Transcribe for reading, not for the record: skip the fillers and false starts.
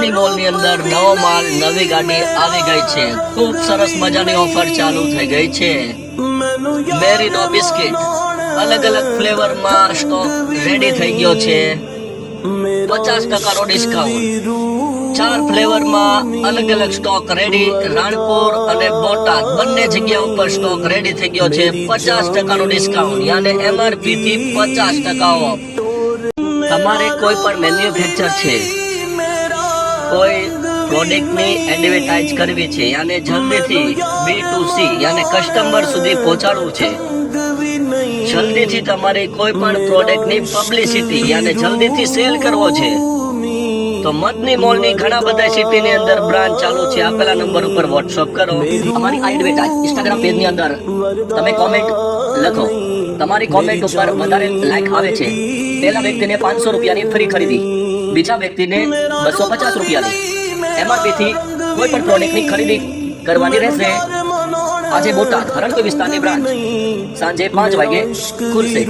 મદની મોલની અંદર નવો માલ નવી ગાડી આવી ગઈ છે. ખૂબ સરસ મજાની ઓફર ચાલુ થઈ ગઈ છે. મેરીનો બિસ્કિટ અલગ અલગ ફ્લેવરમાં સ્ટોક રેડી થઈ ગયો છે. 50% ડિસ્કાઉન્ટ. 4 ફ્લેવરમાં અલગ અલગ સ્ટોક રેડી. રાણપુર અને બોટાદ બંને જગ્યા ઉપર સ્ટોક રેડી થઈ ગયો છે. 50% ડિસ્કાઉન્ટ યાને એમઆરપી થી 50% ઓફ. તમારે કોઈ પણ મેન્યુફેક્ચર છે, કોઈ પ્રોડક્ટની એડવર્ટાઇઝ કરવી છે યાને જલ્દીથી B2C યાને કસ્ટમર સુધી પહોંચાડવું છે, જલ્દીથી તમારી કોઈ પણ પ્રોડક્ટની પબ્લિસિટી યાને જલ્દીથી સેલ કરવો છે, તો મદની મોલની ઘણા બધા સિટીની અંદર બ્રાન્ચ ચાલુ છે. આપેલા નંબર ઉપર વોટ્સઅપ કરો. અમારી આ એડવર્ટાઇઝ ઇન્સ્ટાગ્રામ પેજની અંદર તમે કોમેન્ટ લખો. તમારી કોમેન્ટ ઉપર વધારે લાઈક આવે છે, પહેલા વ્યક્તિને 500 રૂપિયાની ફ્રી ખરીદી, બીજા વ્યક્તિને 250 રૂપિયાની એમઆરપી થી કોઈ પણ પ્રોડક્ટની ખરીદી કરવાની રહેશે. આજે બોટાદ હરણકુઈ વિસ્તારની બ્રાન્ચ સાંજે 5 વાગે ખુલશે.